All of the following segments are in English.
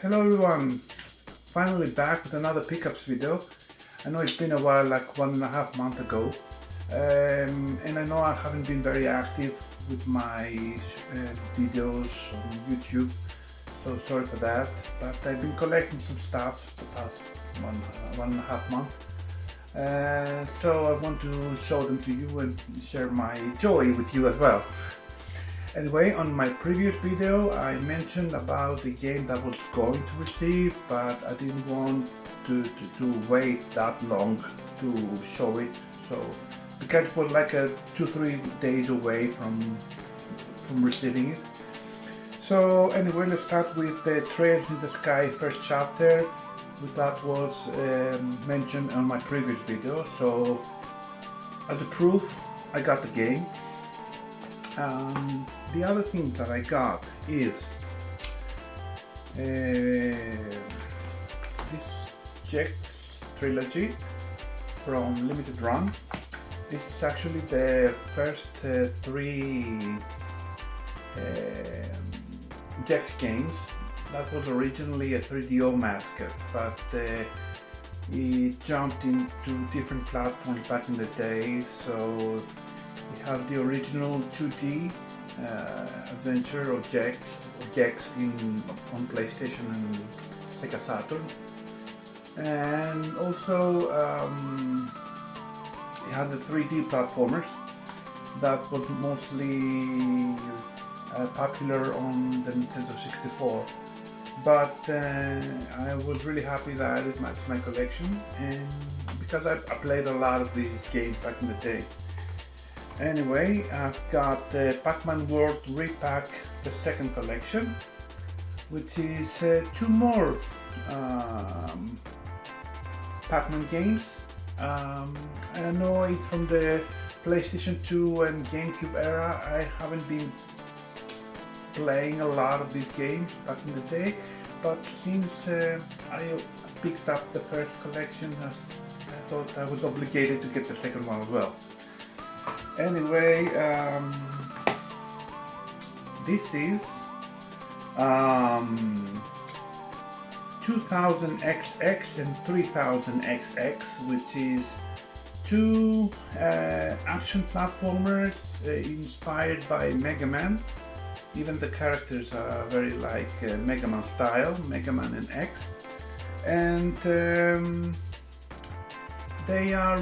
Hello everyone, finally back with another pickups video. I know it's been a while, like 1.5 months ago, and I know I haven't been very active with my videos on YouTube, so sorry for that, but I've been collecting some stuff the past 1.5 months, so I want to show them to you and share my joy with you as well. Anyway, on my previous video I mentioned about the game that I was going to receive, but I didn't want to wait that long to show it, so because it was like 2-3 days away from receiving it. So anyway, let's start with the Trails in the Sky first chapter, that was mentioned on my previous video. So as a proof, I got the game. The other thing that I got is this Gex trilogy from Limited Run. This is actually the first three Gex games. That was originally a 3DO mascot, but it jumped into different platforms back in the day, so we have the original 2D adventure of Gex on PlayStation and Sega Saturn, and also it had the 3D platformers that was mostly popular on the Nintendo 64. But I was really happy that I added to my collection, and because I played a lot of these games back in the day. Anyway, I've got Pac-Man World Repack, the second collection, which is two more Pac-Man games. I know it's from the PlayStation 2 and GameCube era. I haven't been playing a lot of these games back in the day, but since I picked up the first collection, I thought I was obligated to get the second one as well. Anyway, this is 2000XX and 3000XX, which is two action platformers inspired by Mega Man. Even the characters are very like Mega Man style, Mega Man and X, and they are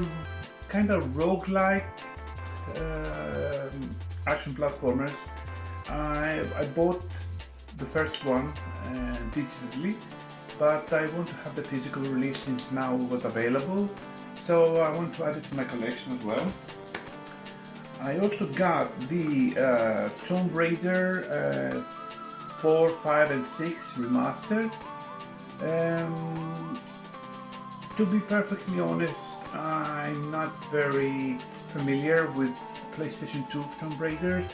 kind of roguelike action platformers. I bought the first one digitally, but I want to have the physical release since now it was available, so I want to add it to my collection as well. I also got the Tomb Raider 4, 5 and 6 remastered. To be perfectly honest, I'm not very familiar with PlayStation 2 Tomb Raiders.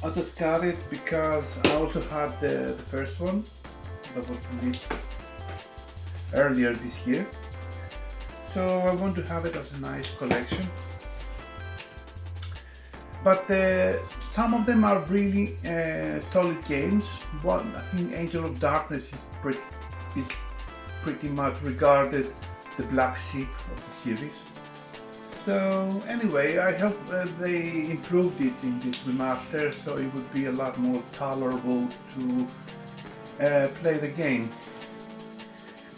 I just got it because I also had the first one that was released earlier this year. So I want to have it as a nice collection. But some of them are really solid games. One, I think Angel of Darkness is pretty much regarded the black sheep of the series. So anyway, I hope they improved it in this remaster, so it would be a lot more tolerable to play the game.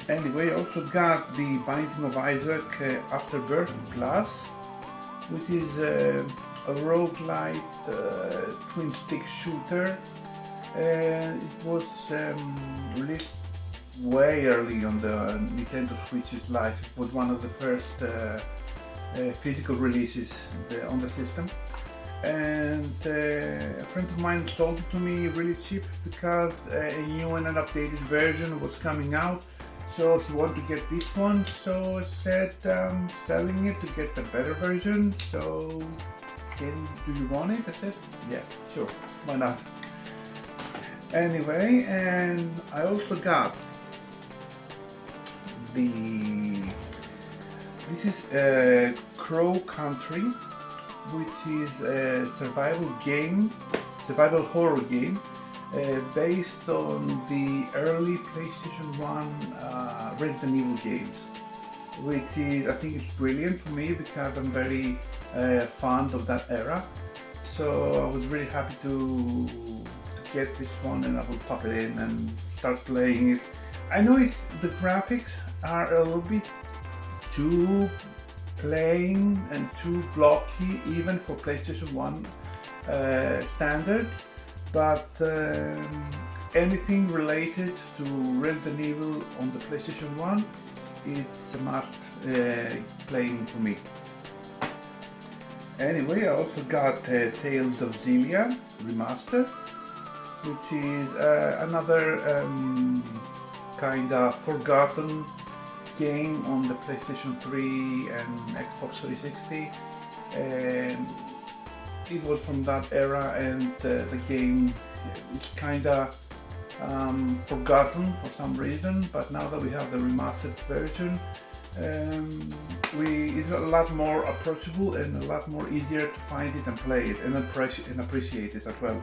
Anyway, I also got the Binding of Isaac Afterbirth Plus, which is a roguelite twin stick shooter. It was released way early on the Nintendo Switch's life. It was one of the first physical releases on the system, and a friend of mine sold it to me really cheap because a new and an updated version was coming out, so he wanted to get this one, so I said selling it to get the better version, so do you want it? I said yeah, sure, why not. Anyway, and I also got this is Crow Country, which is a survival horror game based on the early PlayStation 1 Resident Evil games, which is, I think, is brilliant for me because I'm very fond of that era. So I was really happy to get this one, and I will pop it in and start playing it. I know the graphics are a little bit too plain and too blocky even for PlayStation 1 standard, but anything related to Resident Evil on the PlayStation 1, it's a must playing for me. Anyway, I also got Tales of Xillia Remastered, which is another kind of forgotten game on the PlayStation 3 and Xbox 360. And it was from that era, and the game is kind of forgotten for some reason, but now that we have the remastered version, it's a lot more approachable and a lot more easier to find it and play it and appreciate it as well.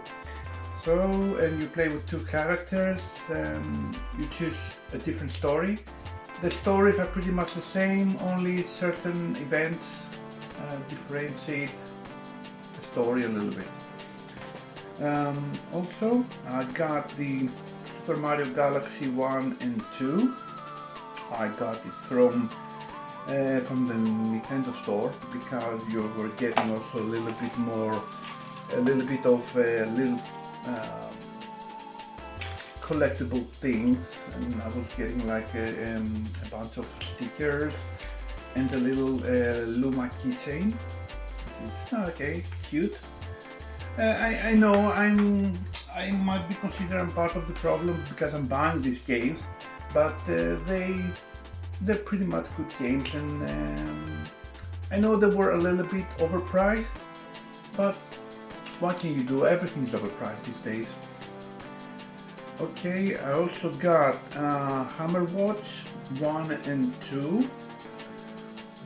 So, and you play with two characters, you choose a different story. The stories are pretty much the same, only certain events differentiate the story a little bit. Also, I got the Super Mario Galaxy 1 and 2. I got it from the Nintendo store because you were getting also a little bit of little collectible things, and I was getting like a bunch of stickers and a little Luma keychain. It's okay, cute. I know I might be considered part of the problem because I'm buying these games, but they're pretty much good games, and I know they were a little bit overpriced, but what can you do? Everything's overpriced these days. Okay, I also got Hammerwatch 1 and 2,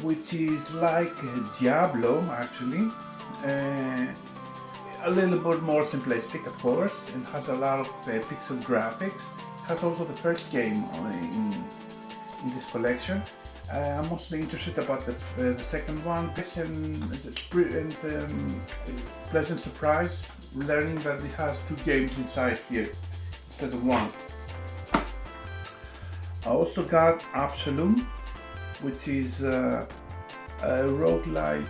which is like Diablo actually. A little bit more simplistic, of course, and has a lot of pixel graphics. Has also the first game in this collection. I'm mostly interested about the second one, and pleasant surprise learning that it has two games inside here instead of one. I also got Absolum, which is a roguelite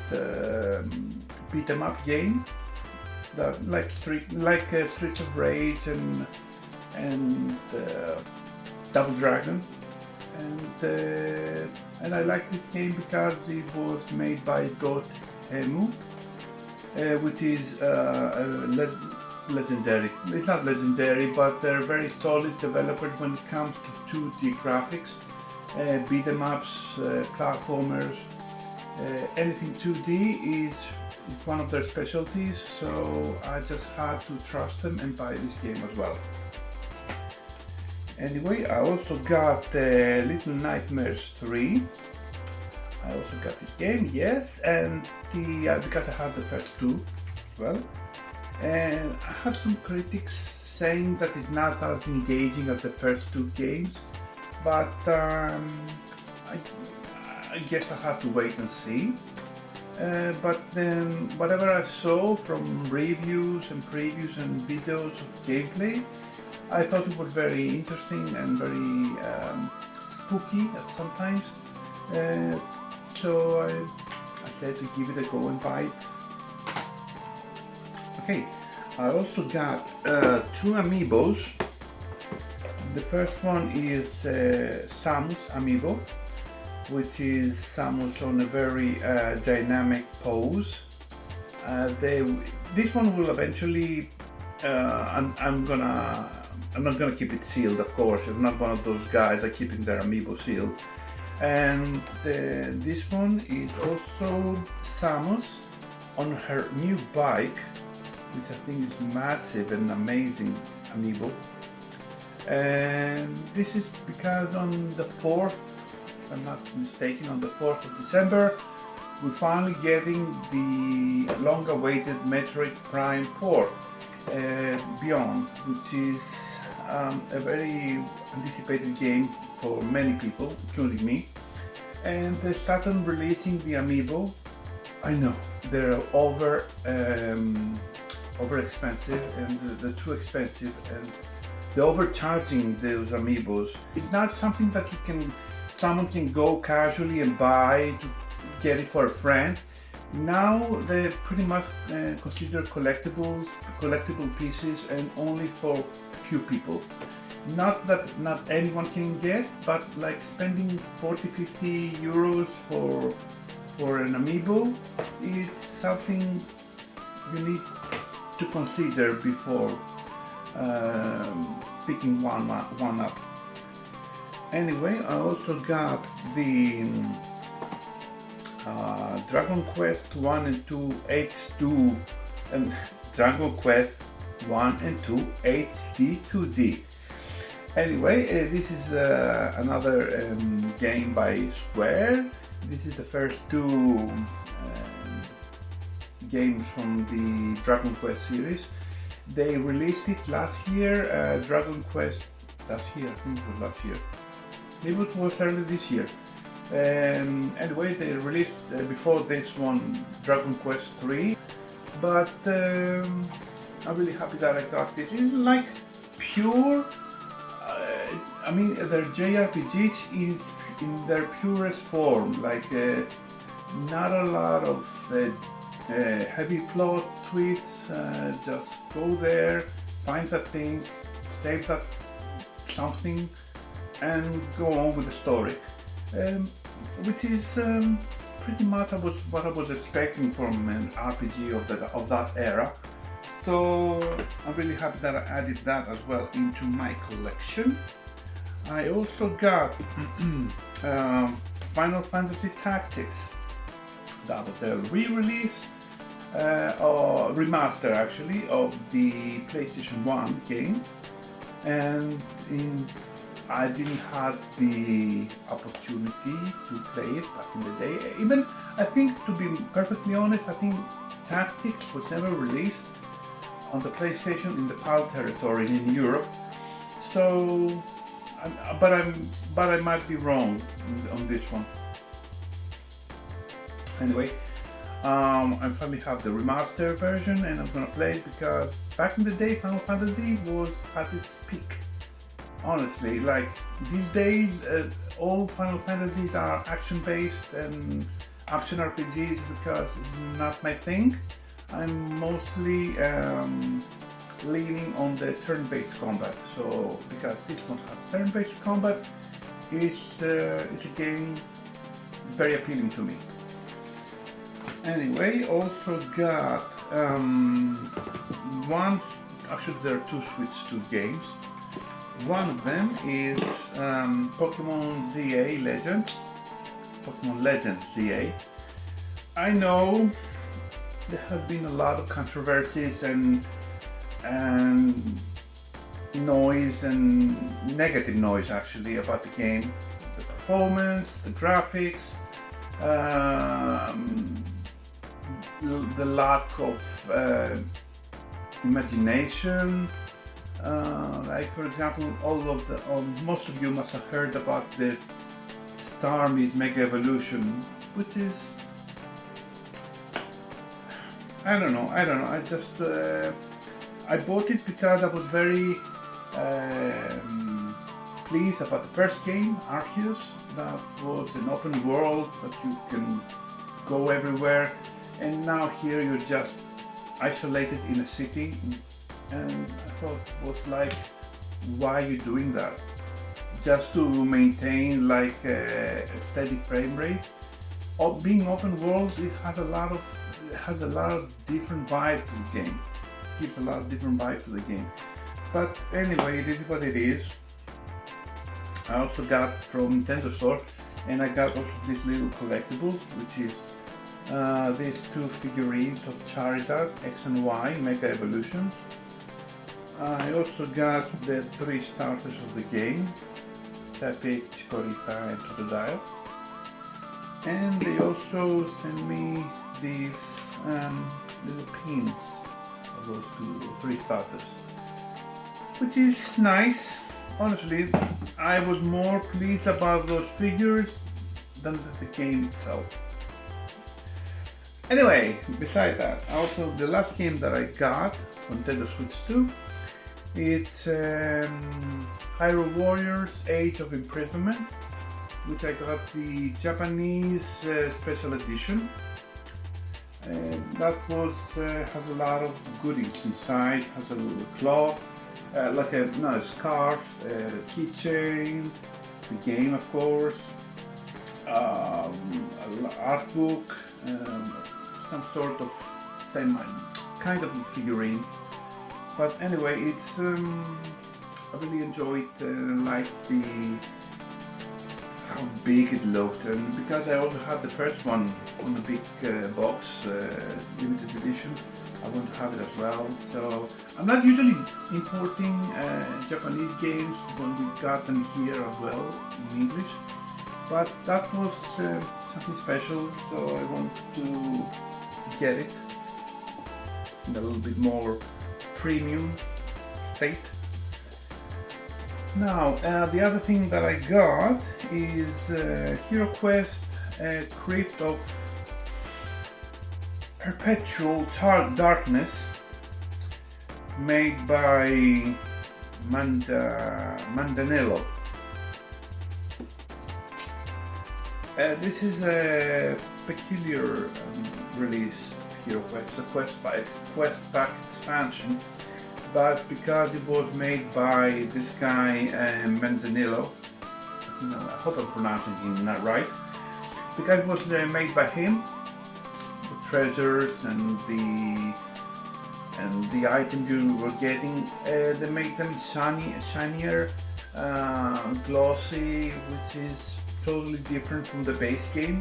beat 'em up game that Streets of Rage and Double Dragon, and I like this game because it was made by Dotemu, which is legendary. It's not legendary, but they're very solid developers when it comes to 2D graphics, beat 'em ups, platformers, anything 2D is one of their specialties, so I just had to trust them and buy this game as well. Anyway, I also got Little Nightmares 3. I also got this game, yes, and because I had the first two as well. And I had some critics saying that it's not as engaging as the first two games, but I guess I have to wait and see. But then whatever I saw from reviews and previews and videos of gameplay, I thought it was very interesting and very spooky at sometimes. So I said to give it a go and buy it. Okay, I also got two amiibos. The first one is Samus amiibo, which is Samus on a very dynamic pose. This one will eventually. I'm not gonna keep it sealed, of course. I'm not one of those guys that keeping their amiibo sealed. And this one is also Samus on her new bike, which I think is massive and amazing amiibo. And this is because on the 4th, if I'm not mistaken, on the 4th of December, we're finally getting the long-awaited Metroid Prime 4. Beyond, which is a very anticipated game for many people, including me. And they started releasing the amiibo. I know they're over expensive, and they're too expensive, and they're overcharging those amiibos. It's not something that someone can go casually and buy to get it for a friend. Now they're pretty much considered collectible pieces, and only for few people. Not that not anyone can get, but like spending 40-50 euros for an amiibo is something you need to consider before picking one up. Anyway, I also got the Dragon Quest 1 and 2 H2 and Dragon Quest 1 and 2 HD 2D. Anyway, this is another game by Square. This is the first two games from the Dragon Quest series. They released it last year, Dragon Quest last year, I think it was last year. Maybe it was early this year. Anyway, they released before this one Dragon Quest 3, but I'm really happy that I got this. It's like pure, I mean, they're JRPGs in their purest form, like not a lot of heavy plot twists, just go there, find that thing, save that something, and go on with the story. Which is pretty much what I was expecting from an RPG of that era. So I'm really happy that I added that as well into my collection. I also got Final Fantasy Tactics. That was a re-release or remaster actually of the PlayStation 1 game, and I didn't have the opportunity to play it back in the day. Even, I think, to be perfectly honest, I think Tactics was never released on the PlayStation in the PAL territory in Europe. So, but I might be wrong on this one. Anyway, I finally have the remaster version, and I'm gonna play it because back in the day, Final Fantasy was at its peak. Honestly, like these days, all Final Fantasies are action-based and action RPGs because it's not my thing. I'm mostly leaning on the turn-based combat. So, because this one has turn-based combat, it's a game very appealing to me. Anyway, also got actually there are two Switch 2 games. One of them is Pokemon ZA Legend. Pokemon Legend ZA. I know there have been a lot of controversies and noise and negative noise actually about the game. The performance, the graphics, the lack of imagination. Like for example, most of you must have heard about the Starmie Mega Evolution, which is, I don't know. I just I bought it because I was very pleased about the first game, Arceus. That was an open world that you can go everywhere, and now here you're just isolated in a city. And I thought it was like, why are you doing that? Just to maintain like a steady frame rate. Being open world, it has a lot of different vibe to the game. It gives a lot of different vibe to the game. But anyway, it is what it is. I also got from Nintendo Store, and I got also these little collectibles, which is these two figurines of Charizard X and Y Mega Evolutions. I also got the 3 starters of the game, Tepig, Chikorita and Totodile. And they also sent me these little pins those 3 starters, which is nice. Honestly, I was more pleased about those figures than the game itself. Anyway, beside that, also the last game that I got on Nintendo Switch 2, it's Hyrule Warriors Age of Imprisonment, which I got the Japanese special edition. That was has a lot of goodies inside. Has a little cloth, like a scarf, keychain, the game of course, art book, some sort of kind of figurine. But anyway, it's I really enjoyed like how big it looked, and because I also had the first one on the big box, limited edition, I want to have it as well. So I'm not usually importing Japanese games when we got them here as well in English, but that was something special, so I want to get it in a little bit more premium state. Now, the other thing that I got is Hero Quest Crypt of Perpetual Darkness, made by Mandanello. This is a peculiar release of Hero Quest, a quest pack expansion, but because it was made by this guy Manzanillo, I hope I'm pronouncing him not right, because it was made by him, the treasures and the items you were getting, they made them shinier, glossy, which is totally different from the base game.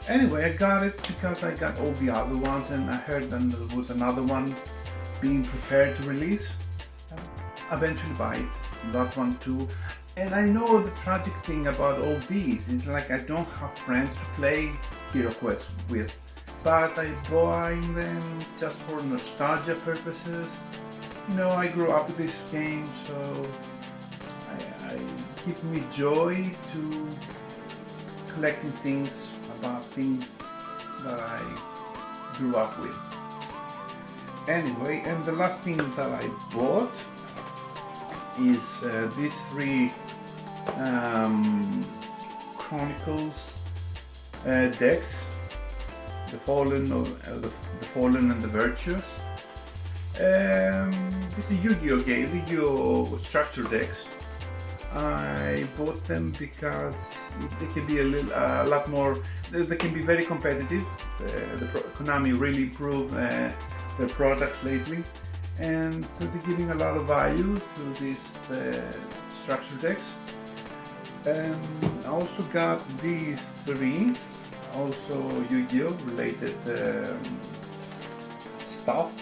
Anyway, I got it because I got all the other ones, and I heard that there was another one being prepared to release. Eventually buy it, that one too. And I know the tragic thing about all these is like I don't have friends to play Hero Quest with, but I buy them just for nostalgia purposes. You know, I grew up with this game, so it gives me joy to collecting things about things that I grew up with. Anyway, and the last thing that I bought is these 3 Chronicles decks, the Fallen and the Virtuous. This is a Yu-Gi-Oh game, Yu-Gi-Oh structure decks. I bought them because they can be a lot more. They can be very competitive. Konami really improved their products lately, and they're giving a lot of value to these structure decks. I also got these 3, also Yu-Gi-Oh related stuff.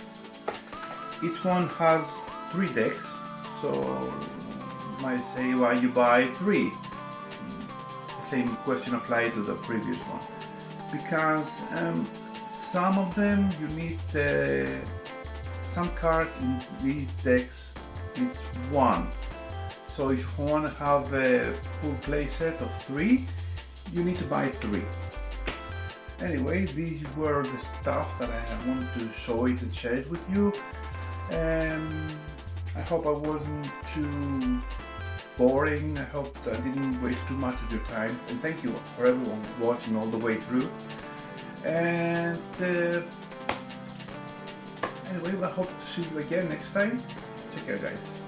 Each one has 3 decks, so you might say why you buy 3. The same question applied to the previous one, because some of them you need some cards in these decks, it's 1. So if you want to have a full play set of 3, you need to buy 3. Anyway, these were the stuff that I wanted to show it and share it with you. I hope I wasn't too boring. I hope I didn't waste too much of your time. And thank you for everyone watching all the way through. And anyway, I hope to see you again next time. Take care, guys.